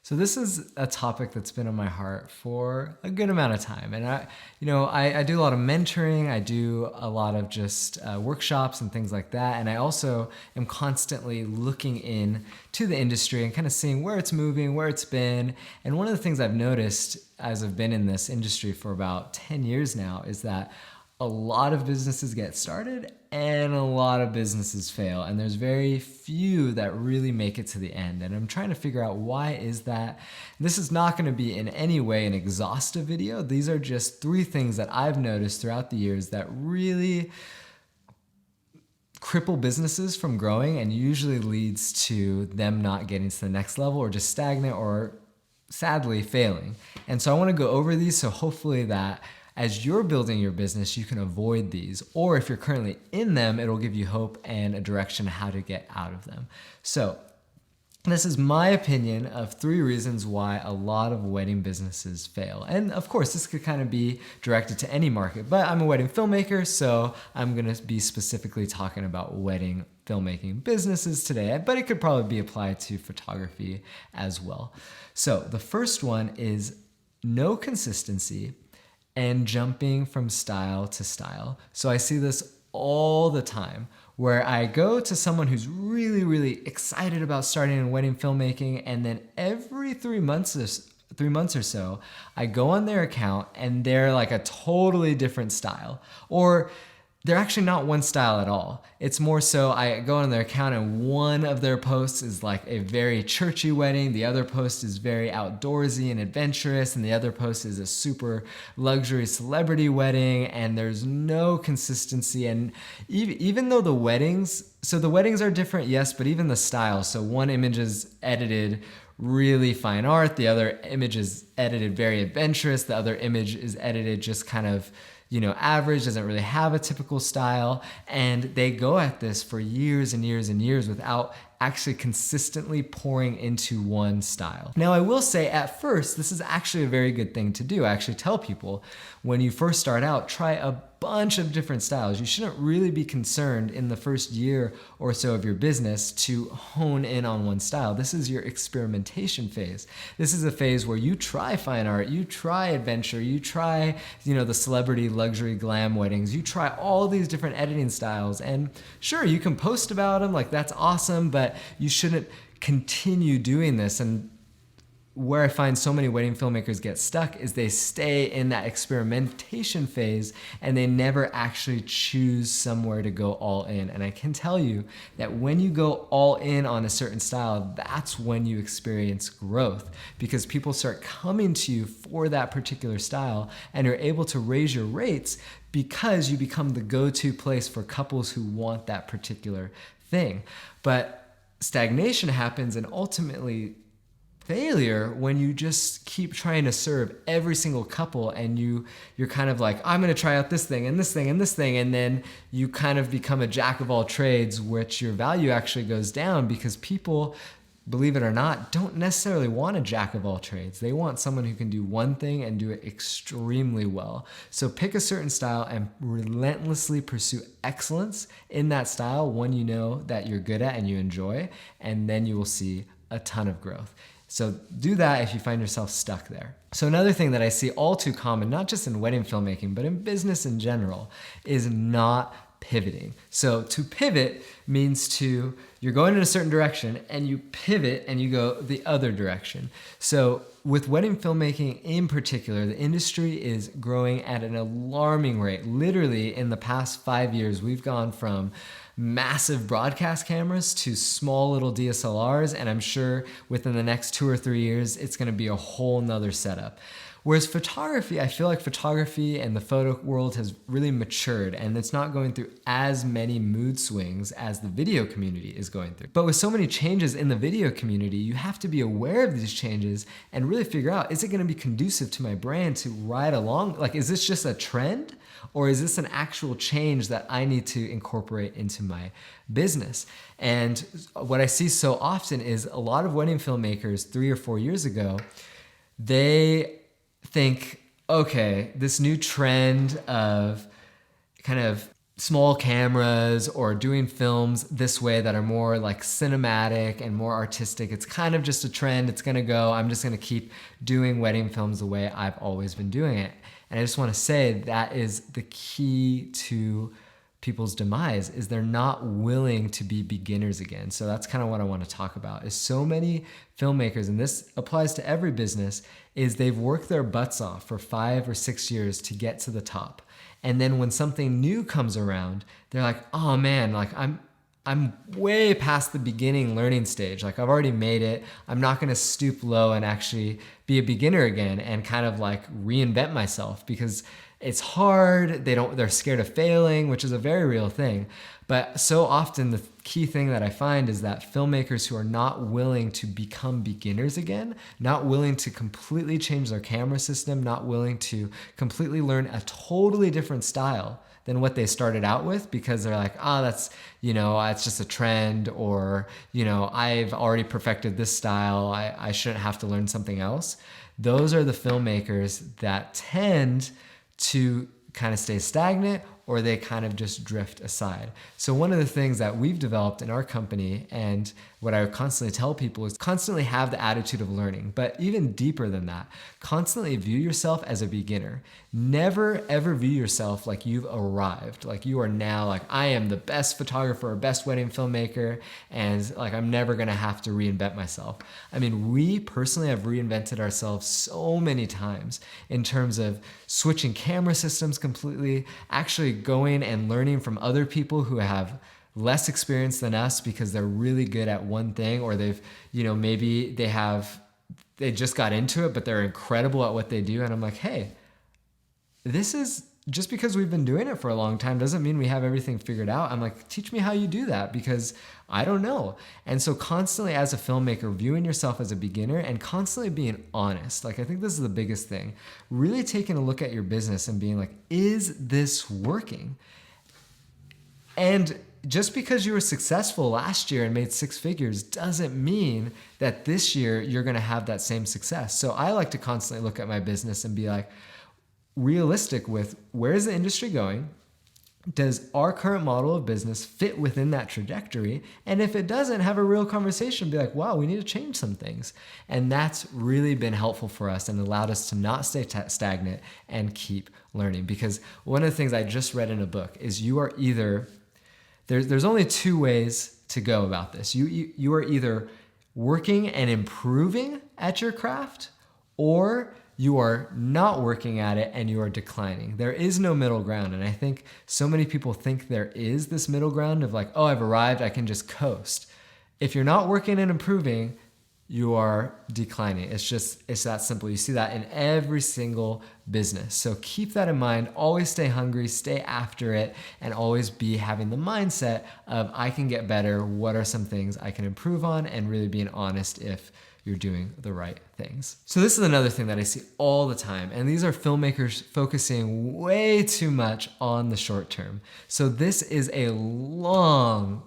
So this is a topic that's been on my heart for a good amount of time. And I do a lot of mentoring. I do a lot of just workshops and things like that. And I also am constantly looking in to the industry and kind of seeing where it's moving, where it's been. And one of the things I've noticed as I've been in this industry for about 10 years now is that a lot of businesses get started and a lot of businesses fail, and there's very few that really make it to the end. And I'm trying to figure out why is that. This is not going to be in any way an exhaustive video. These are just 3 things that I've noticed throughout the years that really cripple businesses from growing and usually leads to them not getting to the next level or just stagnant or sadly failing. And so I want to go over these, so hopefully that as you're building your business, you can avoid these, or if you're currently in them, it'll give you hope and a direction how to get out of them. So this is my opinion of 3 reasons why a lot of wedding businesses fail. And of course, this could kind of be directed to any market, but I'm a wedding filmmaker, so I'm gonna be specifically talking about wedding filmmaking businesses today, but it could probably be applied to photography as well. So the first one is no consistency and jumping from style to style. So I see this all the time where I go to someone who's really, really excited about starting in wedding filmmaking, and then every 3 months or so, I go on their account and they're like a totally different style, or they're actually not one style at all. It's more so I go on their account and one of their posts is like a very churchy wedding, the other post is very outdoorsy and adventurous, and the other post is a super luxury celebrity wedding, and there's no consistency. And even though the weddings are different, yes, but even the style. So one image is edited really fine art, the other image is edited very adventurous, the other image is edited just kind of average, doesn't really have a typical style, and they go at this for years and years and years without actually consistently pouring into one style. Now, I will say at first, this is actually a very good thing to do. I actually tell people when you first start out, try a bunch of different styles. You shouldn't really be concerned in the first year or so of your business to hone in on one style. This is your experimentation phase. This is a phase where you try fine art, you try adventure, you try, the celebrity luxury glam weddings, you try all these different editing styles, and sure, you can post about them, like that's awesome, but you shouldn't continue doing this. And where I find so many wedding filmmakers get stuck is they stay in that experimentation phase and they never actually choose somewhere to go all in. And I can tell you that when you go all in on a certain style, that's when you experience growth, because people start coming to you for that particular style, and you're able to raise your rates because you become the go-to place for couples who want that particular thing. But stagnation happens, and ultimately failure, when you just keep trying to serve every single couple, and you're kind of like, I'm going to try out this thing and this thing and this thing, and then you kind of become a jack of all trades, which your value actually goes down, because people, believe it or not, don't necessarily want a jack of all trades. They want someone who can do one thing and do it extremely well. So pick a certain style and relentlessly pursue excellence in that style, one you know that you're good at and you enjoy, and then you will see a ton of growth. So do that if you find yourself stuck there. So another thing that I see all too common, not just in wedding filmmaking, but in business in general, is not pivoting. So to pivot means you're going in a certain direction and you pivot and you go the other direction. So with wedding filmmaking in particular, the industry is growing at an alarming rate. Literally in the past 5 years, we've gone from massive broadcast cameras to small little DSLRs, and I'm sure within the next 2 or 3 years, it's gonna be a whole nother setup. Whereas photography, I feel like photography and the photo world has really matured, and it's not going through as many mood swings as the video community is going through. But with so many changes in the video community, you have to be aware of these changes and really figure out, is it gonna be conducive to my brand to ride along? Like, is this just a trend? Or is this an actual change that I need to incorporate into my business? And what I see so often is a lot of wedding filmmakers 3 or 4 years ago, they think, okay, this new trend of kind of small cameras or doing films this way that are more like cinematic and more artistic. It's kind of just a trend. It's going to go. I'm just going to keep doing wedding films the way I've always been doing it. And I just want to say that is the key to people's demise, is they're not willing to be beginners again. So that's kind of what I want to talk about, is so many filmmakers, and this applies to every business, is they've worked their butts off for 5 or 6 years to get to the top. And then when something new comes around, they're like, oh man, like I'm way past the beginning learning stage. Like I've already made it. I'm not going to stoop low and actually be a beginner again and kind of like reinvent myself, because it's hard. They're scared of failing, which is a very real thing. But so often the key thing that I find is that filmmakers who are not willing to become beginners again, not willing to completely change their camera system, not willing to completely learn a totally different style than what they started out with, because they're like, oh, that's, it's just a trend, or, I've already perfected this style. I shouldn't have to learn something else. Those are the filmmakers that tend to kind of stay stagnant, or they kind of just drift aside. So one of the things that we've developed in our company, and what I constantly tell people, is constantly have the attitude of learning, but even deeper than that, constantly view yourself as a beginner. Never ever view yourself like you've arrived, like you are now, like I am the best photographer or best wedding filmmaker, and like I'm never gonna have to reinvent myself. I mean, we personally have reinvented ourselves so many times in terms of switching camera systems completely, actually going and learning from other people who have less experience than us because they're really good at one thing, or they've, maybe they just got into it, but they're incredible at what they do. And I'm like, hey, this is just because we've been doing it for a long time doesn't mean we have everything figured out. I'm like, teach me how you do that, because I don't know. And so constantly as a filmmaker, viewing yourself as a beginner and constantly being honest. Like I think this is the biggest thing. Really taking a look at your business and being like, is this working? And just because you were successful last year and made 6 figures doesn't mean that this year you're going to have that same success. So I like to constantly look at my business and be like, realistic with where is the industry going? Does our current model of business fit within that trajectory? And if it doesn't, have a real conversation, be like, wow, we need to change some things. And that's really been helpful for us and allowed us to not stay stagnant and keep learning. Because one of the things I just read in a book is you are either, there's only 2 ways to go about this. You are either working and improving at your craft, or you are not working at it and you are declining. There is no middle ground. And I think so many people think there is this middle ground of like, oh, I've arrived, I can just coast. If you're not working and improving, you are declining. It's that simple. You see that in every single business. So keep that in mind. Always stay hungry, stay after it, and always be having the mindset of I can get better. What are some things I can improve on? And really being honest if you're doing the right things. So this is another thing that I see all the time, and these are filmmakers focusing way too much on the short term. So this is a long-term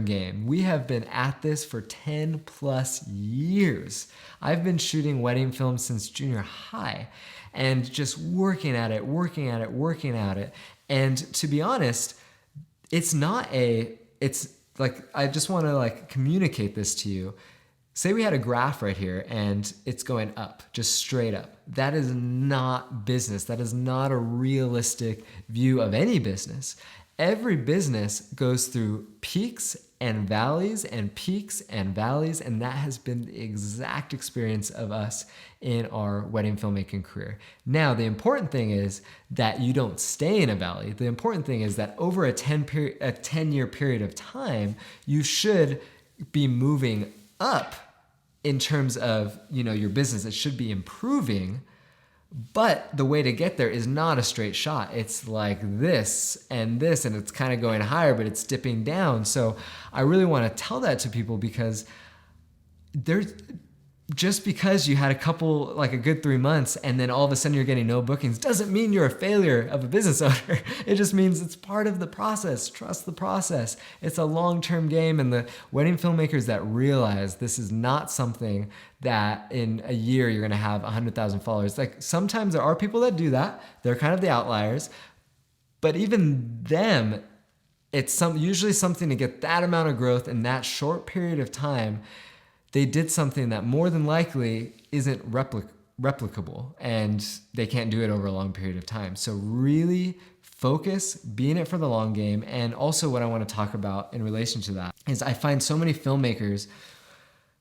game. We have been at this for 10 plus years. I've been shooting wedding films since junior high and just working at it. And to be honest, it's like, I just want to like communicate this to you. Say we had a graph right here and it's going up, just straight up. That is not business. That is not a realistic view of any business. Every business goes through peaks and valleys and peaks and valleys, and that has been the exact experience of us in our wedding filmmaking career. Now, the important thing is that you don't stay in a valley. The important thing is that over a 10-year period of time, you should be moving up in terms of, your business. It should be improving, but the way to get there is not a straight shot. It's like this, and it's kind of going higher, but it's dipping down. So I really want to tell that to people, because just because you had a good 3 months and then all of a sudden you're getting no bookings doesn't mean you're a failure of a business owner. It just means it's part of the process. Trust the process. It's a long-term game, and the wedding filmmakers that realize this is not something that in a year you're going to have 100,000 followers. Like sometimes there are people that do that. They're kind of the outliers. But even them, it's usually something to get that amount of growth in that short period of time. They did something that more than likely isn't replicable, and they can't do it over a long period of time. So really focus, be in it for the long game. And also what I want to talk about in relation to that is I find so many filmmakers,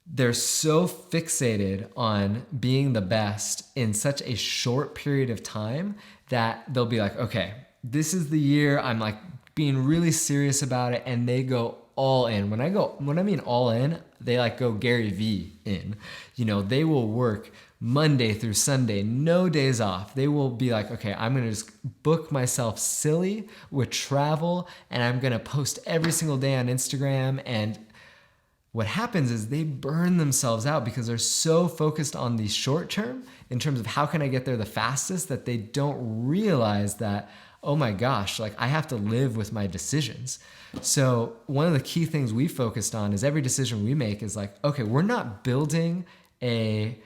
they're so fixated on being the best in such a short period of time that they'll be like, okay, this is the year, I'm like being really serious about it, and they go all in. When I mean all in, they like go Gary V in. You know, they will work Monday through Sunday, no days off. They will be like, okay, I'm gonna just book myself silly with travel, and I'm gonna post every single day on Instagram. And what happens is they burn themselves out because they're so focused on the short term in terms of how can I get there the fastest, that they don't realize that, oh my gosh, like I have to live with my decisions. So one of the key things we focused on is every decision we make is like, okay, we're not building a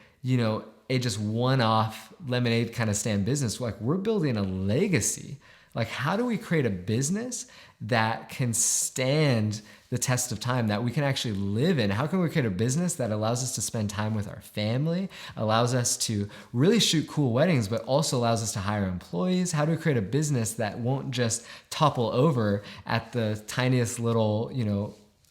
just one-off lemonade kind of stand business. Like we're building a legacy. Like how do we create a business that can stand the test of time, that we can actually live in? How can we create a business that allows us to spend time with our family, allows us to really shoot cool weddings, but also allows us to hire employees? How do we create a business that won't just topple over at the tiniest little,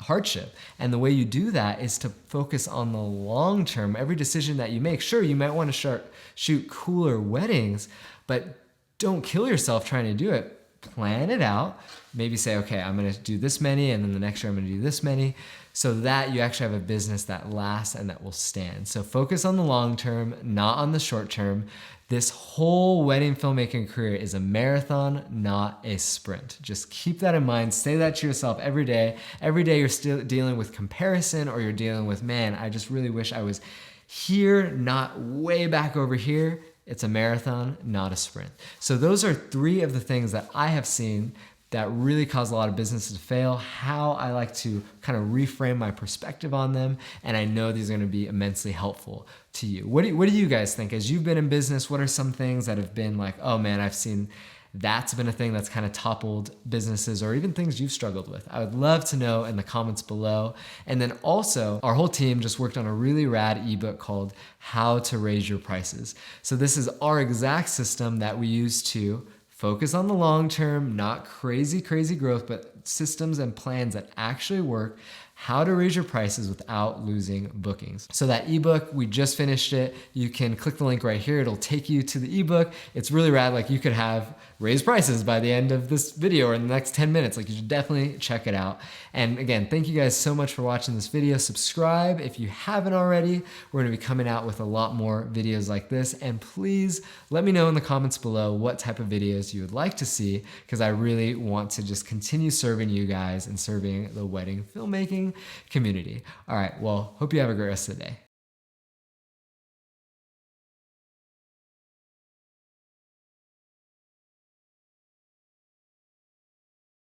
hardship? And the way you do that is to focus on the long term. Every decision that you make, sure, you might want to shoot cooler weddings, but don't kill yourself trying to do it. Plan it out. Maybe say, okay, I'm going to do this many, and then the next year I'm going to do this many, so that you actually have a business that lasts and that will stand. So focus on the long term, not on the short term. This whole wedding filmmaking career is a marathon, not a sprint. Just keep that in mind. Say that to yourself every day. Every day you're still dealing with comparison, or you're dealing with, man, I just really wish I was here, not way back over here. It's a marathon, not a sprint. So those are 3 of the things that I have seen that really cause a lot of businesses to fail, how I like to kind of reframe my perspective on them. And I know these are going to be immensely helpful to you. What do you guys think? As you've been in business, what are some things that have been like, oh man, I've seen that's been a thing that's kind of toppled businesses, or even things you've struggled with? I would love to know in the comments below. And then also, our whole team just worked on a really rad ebook called How to Raise Your Prices. So this is our exact system that we use to focus on the long term, not crazy growth, but systems and plans that actually work. How to raise your prices without losing bookings. So that ebook, we just finished it. You can click the link right here. It'll take you to the ebook. It's really rad. Like you could have raised prices by the end of this video or in the next 10 minutes. Like you should definitely check it out. And again, thank you guys so much for watching this video. Subscribe if you haven't already. We're gonna be coming out with a lot more videos like this. And please let me know in the comments below what type of videos you would like to see, because I really want to just continue serving you guys and serving the wedding filmmaking community. All right, well, hope you have a great rest of the day.